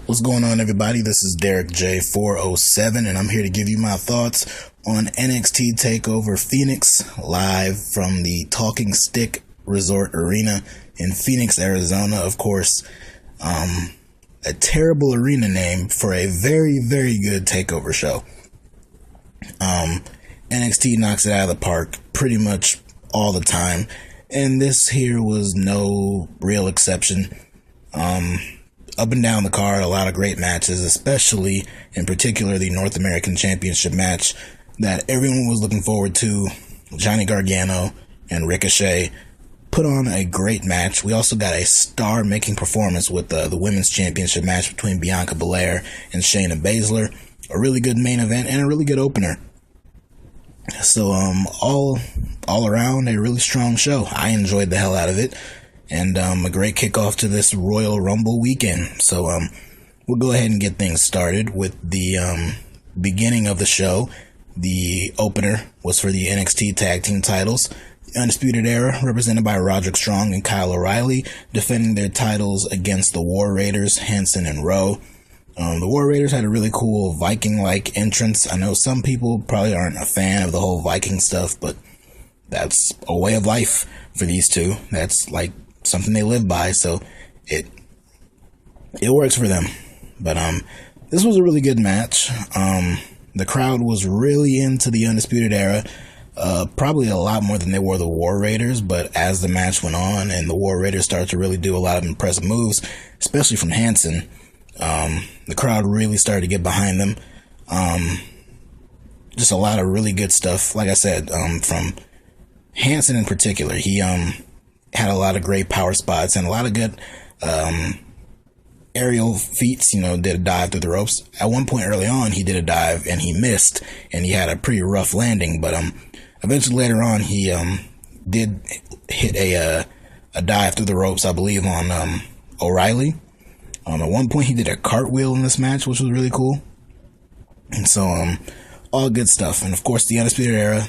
What's going on, everybody? This is Derek J407, and I'm here to give you my thoughts on NXT TakeOver Phoenix, live from the Talking Stick Resort Arena in Phoenix, Arizona. Of course, a terrible arena name for a very, very good TakeOver show. NXT knocks it out of the park pretty much all the time, and this here was no real exception. Up and down the card, a lot of great matches, especially in particular the North American Championship match that everyone was looking forward to. Johnny Gargano and Ricochet put on a great match. We also got a star-making performance with the Women's Championship match between Bianca Belair and Shayna Baszler. A really good main event and a really good opener. So, all around, a really strong show. I enjoyed the hell out of it. And a great kickoff to this Royal Rumble weekend. So we'll go ahead and get things started with the beginning of the show. The opener was for the NXT Tag Team titles. The Undisputed Era, represented by Roderick Strong and Kyle O'Reilly, defending their titles against the War Raiders, Hanson and Rowe. The War Raiders had a really cool Viking-like entrance. I know some people probably aren't a fan of the whole Viking stuff, but that's a way of life for these two. That's like something they live by, so it works for them. But this was a really good match. The crowd was really into the Undisputed Era, probably a lot more than they were the War Raiders. But as the match went on and the War Raiders started to really do a lot of impressive moves, especially from Hanson, the crowd really started to get behind them. Just a lot of really good stuff. Like I said, from Hanson in particular, he had a lot of great power spots and a lot of good aerial feats. Did a dive through the ropes. At one point early on, he did a dive and he missed, and he had a pretty rough landing. But eventually later on, he did hit a dive through the ropes, I believe, on O'Reilly. At one point, he did a cartwheel in this match, which was really cool. And so, all good stuff. And of course, the Undisputed Era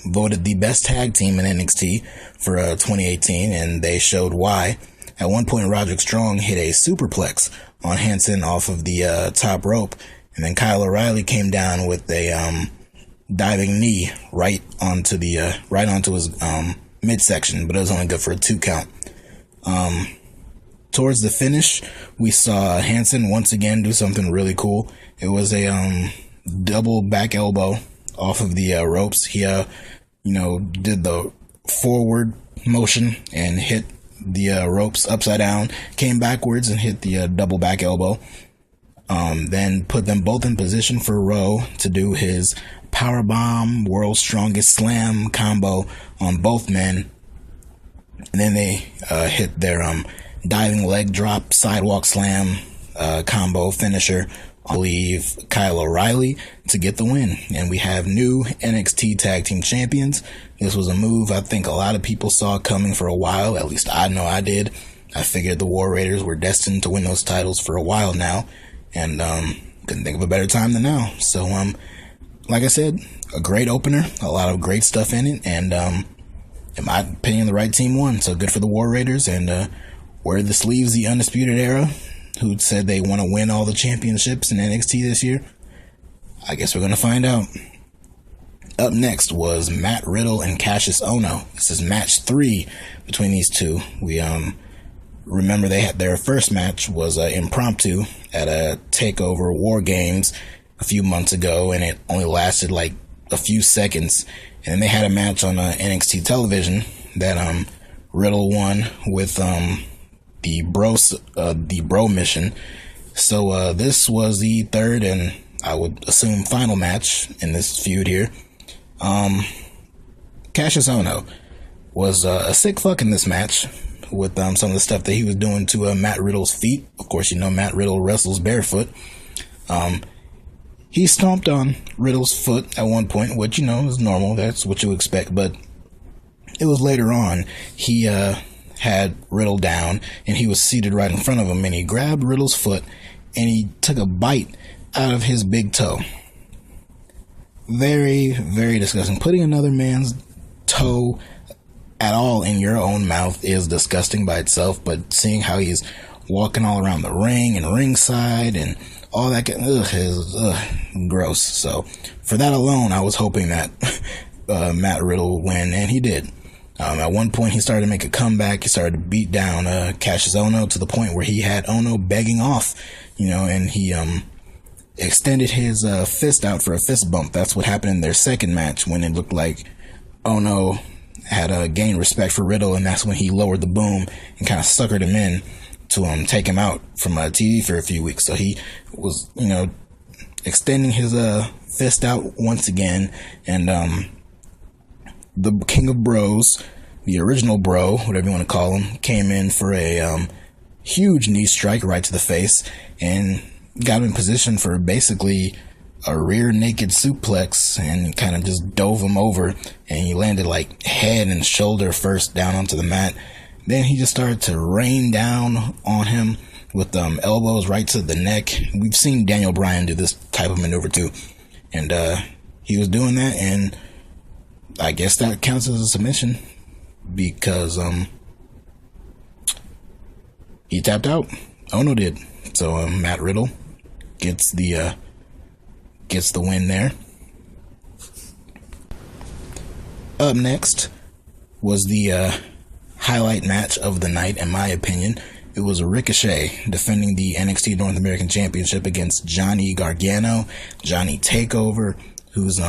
voted the best tag team in NXT for 2018, and they showed why. At one point, Roderick Strong hit a superplex on Hanson off of the top rope, and then Kyle O'Reilly came down with a diving knee right onto his midsection, but it was only good for a 2 count. Towards the finish, we saw Hanson once again do something really cool. It was a double back elbow off of the ropes. He did the forward motion and hit the ropes upside down, came backwards and hit the double back elbow. Then put them both in position for Rowe to do his powerbomb, world's strongest slam combo on both men. And then they hit their diving leg drop, sidewalk slam combo finisher, I believe, Kyle O'Reilly, to get the win. And we have new NXT Tag Team Champions. This was a move I think a lot of people saw coming for a while. At least I know I did. I figured the War Raiders were destined to win those titles for a while now. And couldn't think of a better time than now. So, like I said, a great opener. A lot of great stuff in it. And in my opinion, the right team won. So good for the War Raiders. And where this leaves the Undisputed Era, who said they want to win all the championships in NXT this year, I guess we're going to find out. Up next was Matt Riddle and Cassius Ohno. This is match 3 between these two. We remember they had their first match was impromptu at a TakeOver War Games a few months ago, and it only lasted like a few seconds. And then they had a match on NXT television that Riddle won with the bro mission. So this was the third and I would assume final match in this feud here. Cassius Ohno was a sick fuck in this match with some of the stuff that he was doing to Matt Riddle's feet. Of course, Matt Riddle wrestles barefoot. He stomped on Riddle's foot at one point, which is normal. That's what you expect. But it was later on he had Riddle down, and he was seated right in front of him, and he grabbed Riddle's foot, and he took a bite out of his big toe. Very, very disgusting. Putting another man's toe at all in your own mouth is disgusting by itself, but seeing how he's walking all around the ring and ringside and all that. Is gross. So for that alone, I was hoping that Matt Riddle would win, and he did. At one point, he started to make a comeback. He started to beat down Cassius Ohno to the point where he had Ohno begging off, and he extended his fist out for a fist bump. That's what happened in their second match, when it looked like Ohno had gained respect for Riddle, and that's when he lowered the boom and kind of suckered him in to take him out from TV for a few weeks. So he was, extending his fist out once again, and the King of Bros, the original Bro, whatever you want to call him, came in for a huge knee strike right to the face and got him in position for basically a rear naked suplex, and kind of just dove him over, and he landed like head and shoulder first down onto the mat. Then he just started to rain down on him with elbows right to the neck. We've seen Daniel Bryan do this type of maneuver too, and he was doing that, and I guess that counts as a submission because he tapped out. Ohno did. So Matt Riddle gets the win there. Up next was the highlight match of the night, in my opinion. It was Ricochet defending the NXT North American Championship against Johnny Gargano, Johnny TakeOver, who's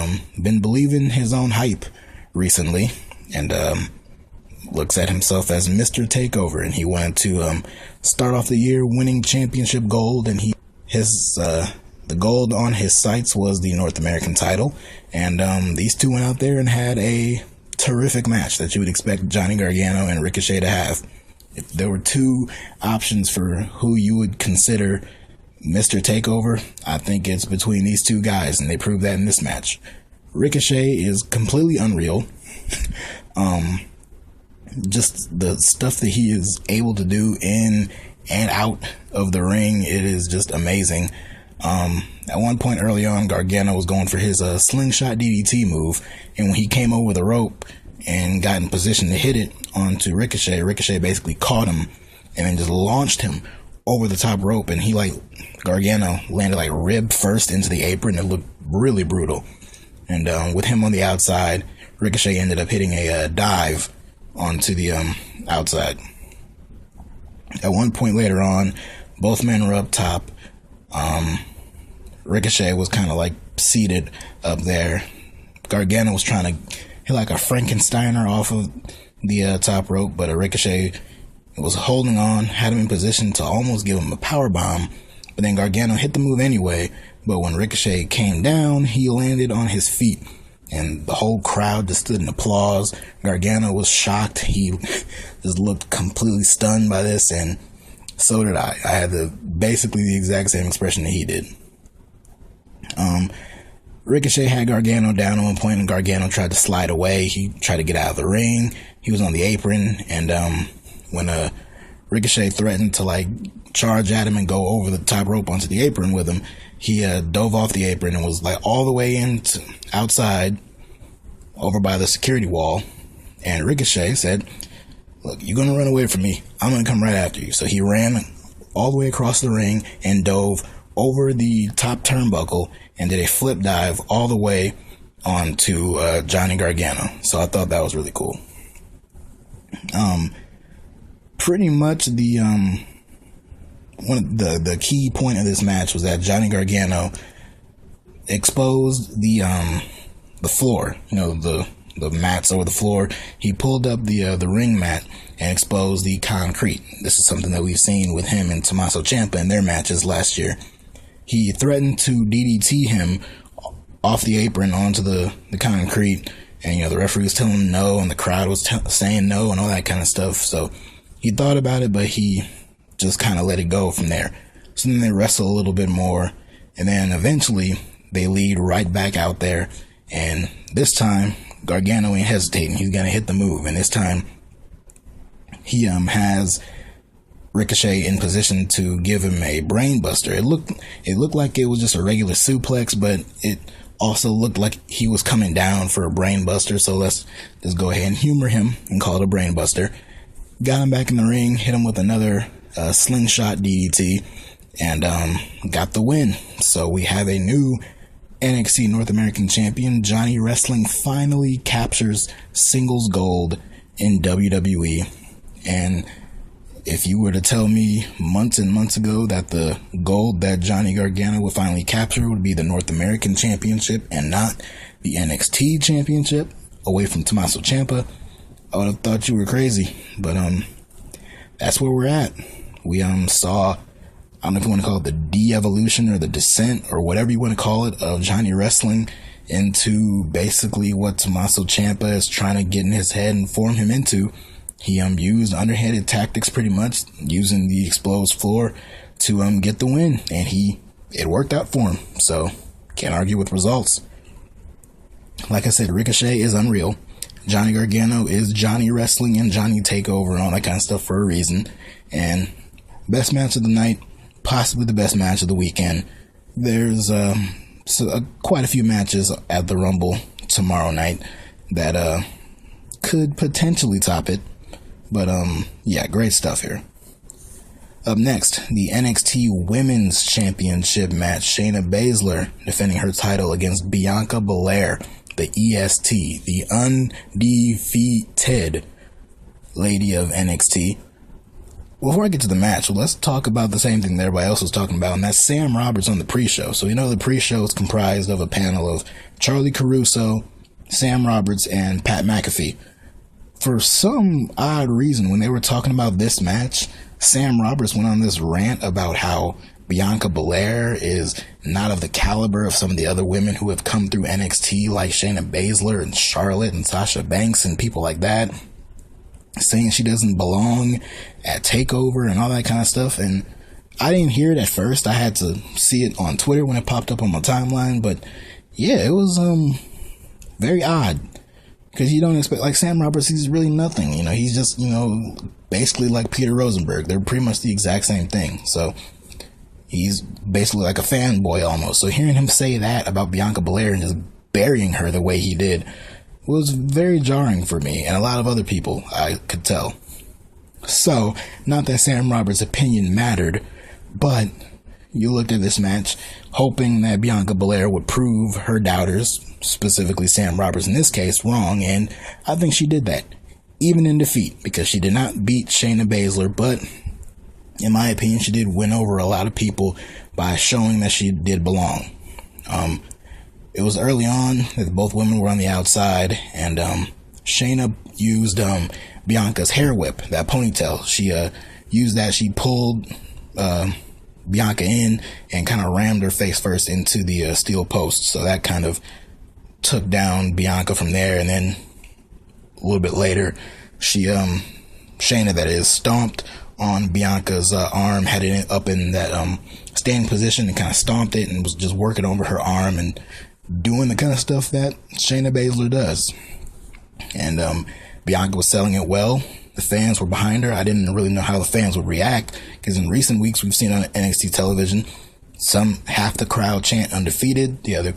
been believing his own hype recently, and looks at himself as Mr. TakeOver, and he wanted to start off the year winning championship gold, and the gold on his sights was the North American title, and these two went out there and had a terrific match that you would expect Johnny Gargano and Ricochet to have. If there were two options for who you would consider Mr. TakeOver, I think it's between these two guys, and they proved that in this match. Ricochet is completely unreal. Just the stuff that he is able to do in and out of the ring, it is just amazing. At one point early on, Gargano was going for his slingshot DDT move, and when he came over the rope and got in position to hit it onto Ricochet, Ricochet basically caught him and then just launched him over the top rope, and Gargano landed like rib first into the apron. It looked really brutal. And with him on the outside, Ricochet ended up hitting a dive onto the outside. At one point later on, both men were up top. Ricochet was kind of like seated up there. Gargano was trying to hit like a Frankensteiner off of the top rope, but Ricochet was holding on, had him in position to almost give him a power bomb, but then Gargano hit the move anyway. But when Ricochet came down, he landed on his feet, and the whole crowd just stood in applause. Gargano was shocked. He just looked completely stunned by this, and so did I. I had basically the exact same expression that he did. Ricochet had Gargano down at one point, and Gargano tried to slide away. He tried to get out of the ring. He was on the apron, and when Ricochet threatened to like charge at him and go over the top rope onto the apron with him, he dove off the apron and was like all the way outside over by the security wall. And Ricochet said, "Look, you're going to run away from me. I'm going to come right after you." So he ran all the way across the ring and dove over the top turnbuckle and did a flip dive all the way onto Johnny Gargano. So I thought that was really cool. Pretty much the key point of this match was that Johnny Gargano exposed the floor, the mats over the floor. He pulled up the ring mat and exposed the concrete. This is something that we've seen with him and Tommaso Ciampa in their matches last year. He threatened to DDT him off the apron onto the concrete, and the referee was telling him no, and the crowd was saying no and all that kind of stuff. So he thought about it, but he just kind of let it go from there. So then they wrestle a little bit more, and then eventually they lead right back out there, and this time Gargano ain't hesitating. He's gonna hit the move, and this time he has Ricochet in position to give him a brain buster. It looked like it was just a regular suplex, but it also looked like he was coming down for a brain buster. So let's just go ahead and humor him and call it a brain buster. Got him back in the ring, hit him with another slingshot DDT, and got the win. So we have a new NXT North American champion. Johnny Wrestling finally captures singles gold in WWE. And if you were to tell me months and months ago that the gold that Johnny Gargano would finally capture would be the North American Championship and not the NXT Championship away from Tommaso Ciampa, I would have thought you were crazy. But that's where we're at. We saw, I don't know if you want to call it the de-evolution or the descent or whatever you want to call it, of Johnny Wrestling into basically what Tommaso Ciampa is trying to get in his head and form him into. He used underhanded tactics, pretty much using the exposed floor to get the win, and it worked out for him. So can't argue with results. Like I said, Ricochet is unreal. Johnny Gargano is Johnny Wrestling and Johnny Takeover and all that kind of stuff for a reason. And best match of the night, possibly the best match of the weekend. There's quite a few matches at the Rumble tomorrow night that could potentially top it. But yeah, great stuff here. Up next, the NXT Women's Championship match. Shayna Baszler defending her title against Bianca Belair, the EST, the undefeated lady of NXT. Before I get to the match, let's talk about the same thing that everybody else was talking about, and that's Sam Roberts on the pre-show. So you know the pre-show is comprised of a panel of Charlie Caruso, Sam Roberts, and Pat McAfee. For some odd reason, when they were talking about this match, Sam Roberts went on this rant about how Bianca Belair is not of the caliber of some of the other women who have come through NXT, like Shayna Baszler and Charlotte and Sasha Banks and people like that, saying she doesn't belong at TakeOver and all that kind of stuff. And I didn't hear it at first. I had to see it on Twitter when it popped up on my timeline. But yeah, it was very odd. Because you don't expect, like, Sam Roberts, he's really nothing. You know, he's just, basically like Peter Rosenberg. They're pretty much the exact same thing. So he's basically like a fanboy almost. So hearing him say that about Bianca Belair and just burying her the way he did was very jarring for me and a lot of other people, I could tell. So, not that Sam Roberts' opinion mattered, but you looked at this match hoping that Bianca Belair would prove her doubters, specifically Sam Roberts in this case, wrong, and I think she did that, even in defeat, because she did not beat Shayna Baszler, but in my opinion, she did win over a lot of people by showing that she did belong. It was early on that both women were on the outside, and Shayna used Bianca's hair whip, that ponytail. She used that. She pulled Bianca in and kind of rammed her face first into the steel post. So that kind of took down Bianca from there. And then a little bit later, Shayna, that is, stomped on Bianca's arm, had it up in that standing position and kind of stomped it and was just working over her arm and doing the kind of stuff that Shayna Baszler does. And Bianca was selling it well. The fans were behind her. I didn't really know how the fans would react, because in recent weeks we've seen on NXT television, half the crowd chant undefeated, the other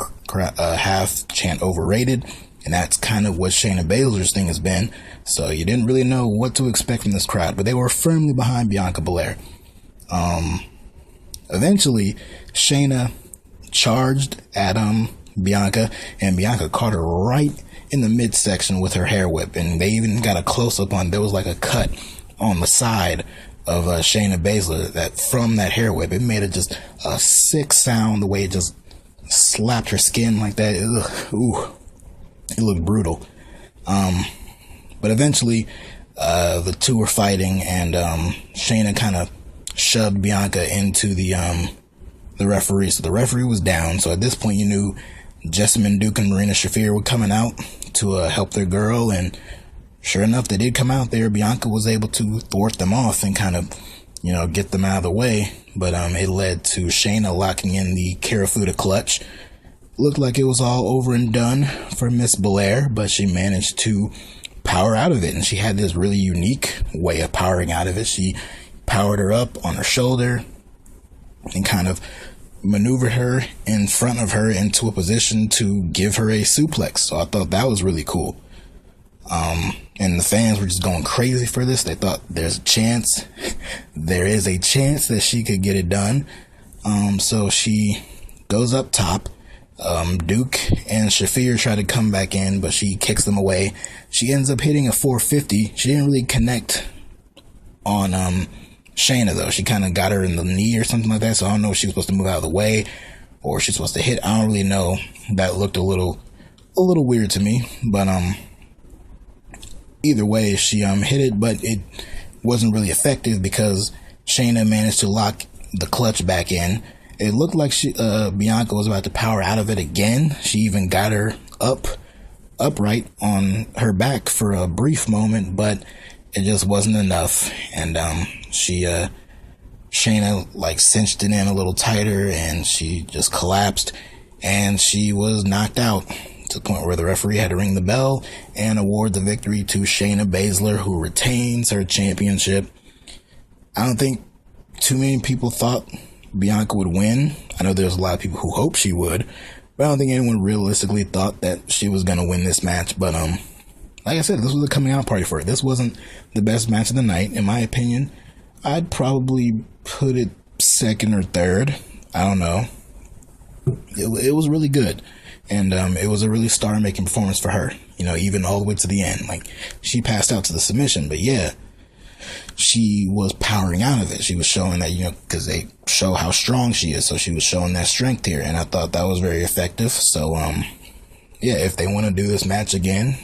half chant overrated, and that's kind of what Shayna Baszler's thing has been. So you didn't really know what to expect from this crowd, but they were firmly behind Bianca Belair. Eventually, Shayna charged at Bianca, and Bianca caught her right in the midsection with her hair whip, and they even got a close-up on, there was like a cut on the side of Shayna Baszler that from that hair whip. It made it just a sick sound, the way it just slapped her skin like that. Ugh, ooh, it looked brutal. But eventually the two were fighting, and Shayna kind of shoved Bianca into the referee. So the referee was down, so at this point you knew Jessamine Duke and Marina Shafir were coming out to help their girl, and sure enough, they did come out there. Bianca was able to thwart them off and kind of, get them out of the way, but it led to Shayna locking in the Karafuda clutch. Looked like it was all over and done for Miss Blair, but she managed to power out of it, and she had this really unique way of powering out of it. She powered her up on her shoulder and kind of maneuvered her in front of her into a position to give her a suplex. So I thought that was really cool. and the fans were just going crazy for this. They thought there is a chance that she could get it done. So she goes up top. Duke and Shafir try to come back in, but she kicks them away. She ends up hitting a 450. She didn't really connect on Shayna, though. She kind of got her in the knee or something like that, so I don't know if she was supposed to move out of the way or she's supposed to hit. I don't really know. That looked a little weird to me, but either way, she hit it, but it wasn't really effective because Shayna managed to lock the clutch back in. It looked like Bianca was about to power out of it again. She even got her upright on her back for a brief moment, but it just wasn't enough. And Shayna like cinched it in a little tighter, and she just collapsed, and she was knocked out to the point where the referee had to ring the bell and award the victory to Shayna Baszler, who retains her championship. I don't think too many people thought Bianca would win. I know there's a lot of people who hoped she would, but I don't think anyone realistically thought that she was going to win this match. But like I said, this was a coming out party for her. This wasn't the best match of the night, in my opinion. I'd probably put it second or third. I don't know. It was really good, and it was a really star-making performance for her. You know, even all the way to the end. Like, she passed out to the submission, but yeah, she was powering out of it. She was showing that, you know, because they show how strong she is, so she was showing that strength here, and I thought that was very effective. So yeah, if they want to do this match again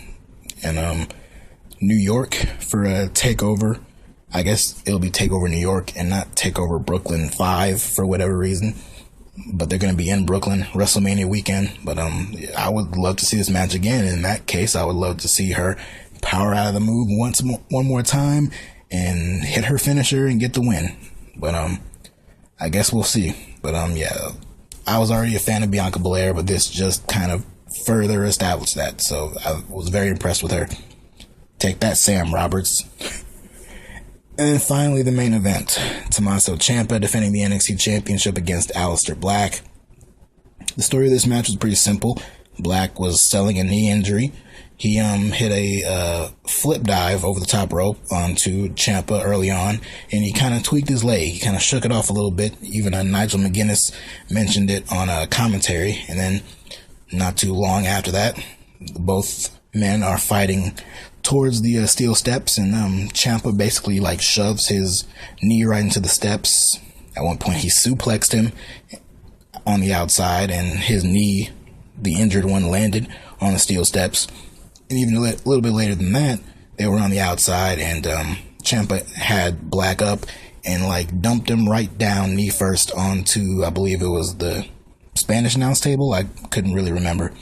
in New York for a TakeOver, I guess it'll be TakeOver New York and not TakeOver Brooklyn 5 for whatever reason, but they're going to be in Brooklyn WrestleMania weekend. But I would love to see this match again. In that case, I would love to see her power out of the move one more time and hit her finisher and get the win. But I guess we'll see. But yeah, I was already a fan of Bianca Belair, but this just kind of further established that. So I was very impressed with her. Take that, Sam Roberts. And then finally, the main event. Tommaso Ciampa defending the NXT Championship against Aleister Black. The story of this match was pretty simple. Black was selling a knee injury. He hit a flip dive over the top rope onto Ciampa early on, and he kind of tweaked his leg. He kind of shook it off a little bit. Even Nigel McGuinness mentioned it on a commentary. And then not too long after that, both men are fighting towards the steel steps, and Ciampa basically like shoves his knee right into the steps. At one point, he suplexed him on the outside, and his knee, the injured one, landed on the steel steps. And even a little bit later than that, they were on the outside, and Ciampa had Black up and like dumped him right down knee first onto, I believe it was the Spanish announce table. I couldn't really remember.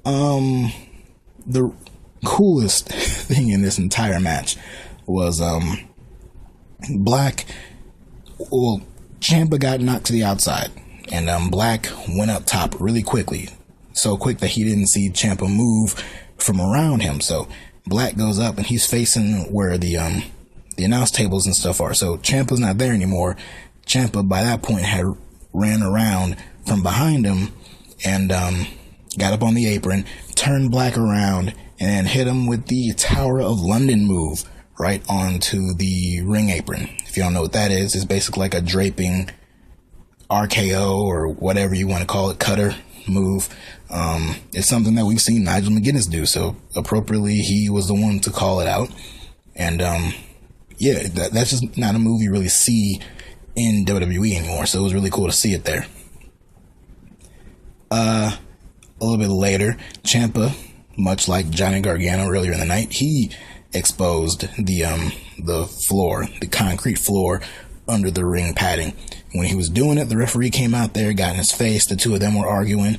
The coolest thing in this entire match was Ciampa got knocked to the outside, and Black went up top really quickly, so quick that he didn't see Ciampa move from around him. So Black goes up, and he's facing where the announce tables and stuff are. So Ciampa's not there anymore. Ciampa by that point had ran around from behind him and got up on the apron, turned Black around, and then hit him with the Tower of London move right onto the ring apron. If you don't know what that is, it's basically like a draping RKO or whatever you want to call it, cutter move. It's something that we've seen Nigel McGuinness do, so appropriately he was the one to call it out. And yeah, that's just not a move you really see in WWE anymore, so it was really cool to see it there. A little bit later, Ciampa, much like Johnny Gargano earlier in the night, he exposed the floor, the concrete floor under the ring padding. When he was doing it, the referee came out there, got in his face. The two of them were arguing.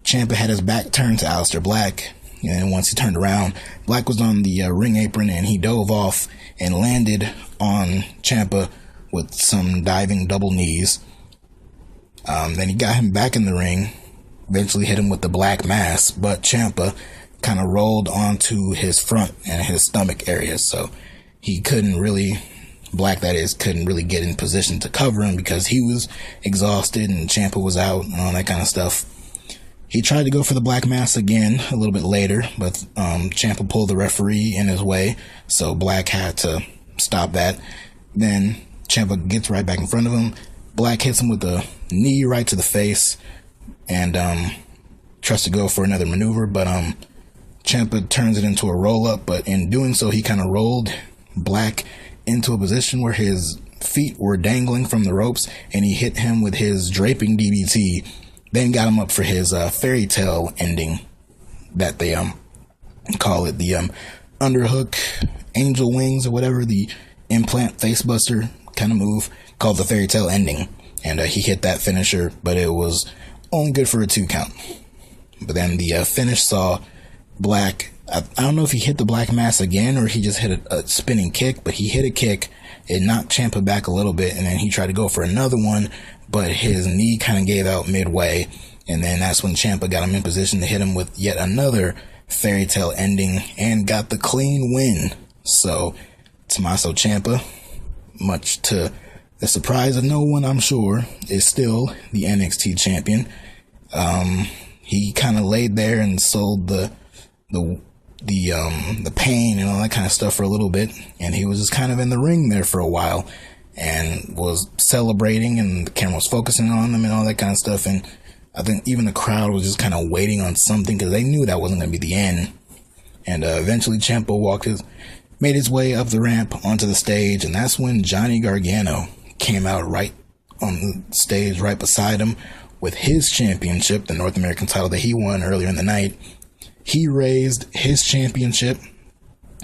Ciampa had his back turned to Aleister Black, and once he turned around, Black was on the ring apron, and he dove off and landed on Ciampa with some diving double knees. Then he got him back in the ring, eventually hit him with the Black Mass, but Ciampa kind of rolled onto his front and his stomach area, so he couldn't really, Black that is, couldn't really get in position to cover him because he was exhausted and Ciampa was out and all that kind of stuff. He tried to go for the black mass again a little bit later, but Ciampa pulled the referee in his way, so Black had to stop that. Then Ciampa gets right back in front of him. Black hits him with a knee right to the face, and tries to go for another maneuver, but Ciampa turns it into a roll-up, but in doing so, he kind of rolled Black into a position where his feet were dangling from the ropes, and he hit him with his draping DBT, then got him up for his fairy tale ending that they call it, the underhook angel wings or whatever, the implant facebuster kind of move called the fairy tale ending, and he hit that finisher, but it was only good for a 2 count. But then the finish saw Black, I don't know if he hit the black mass again or he just hit a spinning kick, but he hit a kick. It knocked Ciampa back a little bit, and then he tried to go for another one, but his knee kind of gave out midway, and then that's when Ciampa got him in position to hit him with yet another fairy tale ending and got the clean win. So Tommaso Ciampa, much to the surprise of no one, I'm sure, is still the NXT champion. He kind of laid there and sold the pain and all that kind of stuff for a little bit, and he was just kind of in the ring there for a while and was celebrating, and the camera was focusing on him and all that kind of stuff, and I think even the crowd was just kind of waiting on something because they knew that wasn't going to be the end. And eventually Ciampa made his way up the ramp onto the stage, and that's when Johnny Gargano came out right on the stage right beside him with his championship, the North American title that he won earlier in the night. He raised his championship,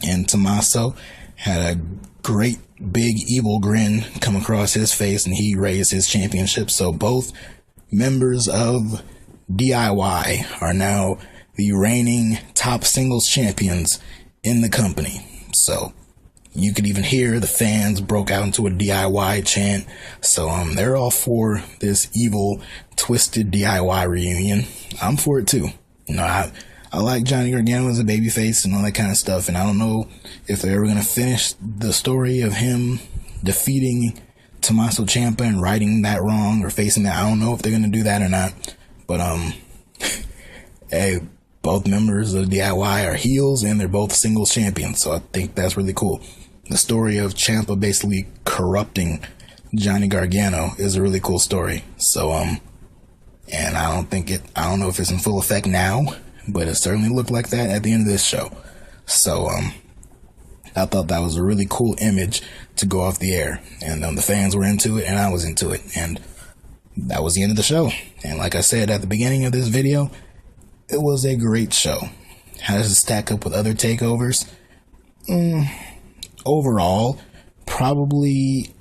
and Tommaso had a great big evil grin come across his face, and he raised his championship. So both members of DIY are now the reigning top singles champions in the company. So you could even hear the fans broke out into a DIY chant. So they're all for this evil, twisted DIY reunion. I'm for it too. You know, I like Johnny Gargano as a babyface and all that kind of stuff, and I don't know if they're ever going to finish the story of him defeating Tommaso Ciampa and righting that wrong or facing that. I don't know if they're going to do that or not, but hey, both members of DIY are heels and they're both singles champions, so I think that's really cool. The story of Ciampa basically corrupting Johnny Gargano is a really cool story. So and I don't know if it's in full effect now, but it certainly looked like that at the end of this show. So I thought that was a really cool image to go off the air, and the fans were into it and I was into it, and that was the end of the show. And like I said at the beginning of this video, it was a great show. How does it stack up with other takeovers? Overall, probably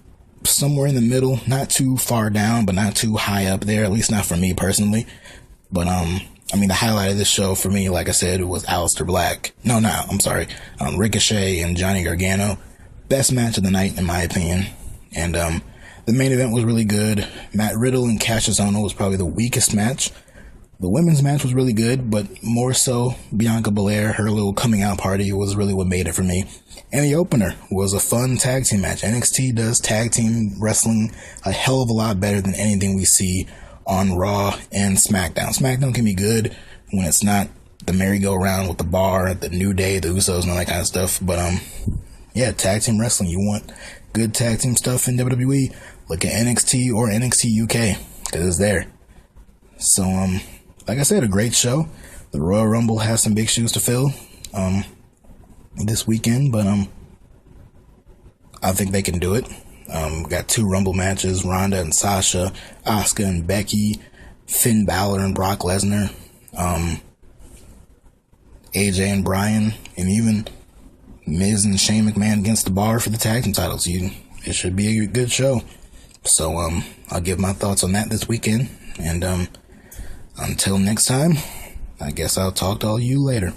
somewhere in the middle, not too far down, but not too high up there, at least not for me personally. But I mean, the highlight of this show for me, like I said, was Aleister Black. Ricochet and Johnny Gargano. Best match of the night, in my opinion. And the main event was really good. Matt Riddle and Cassius Ohno was probably the weakest match. The women's match was really good, but more so Bianca Belair, her little coming out party was really what made it for me. And the opener was a fun tag team match. NXT does tag team wrestling a hell of a lot better than anything we see on Raw and SmackDown. SmackDown can be good when it's not the merry-go-round with the bar, the New Day, the Usos, and all that kind of stuff. But yeah, tag team wrestling. You want good tag team stuff in WWE? Look at NXT or NXT UK, because it's there. So like I said, a great show. The Royal Rumble has some big shoes to fill this weekend, but I think they can do it. We got 2 Rumble matches, Ronda and Sasha, Asuka and Becky, Finn Balor and Brock Lesnar, AJ and Bryan, and even Miz and Shane McMahon against the Bar for the tag team titles. It should be a good show. So I'll give my thoughts on that this weekend, and until next time, I guess I'll talk to all you later.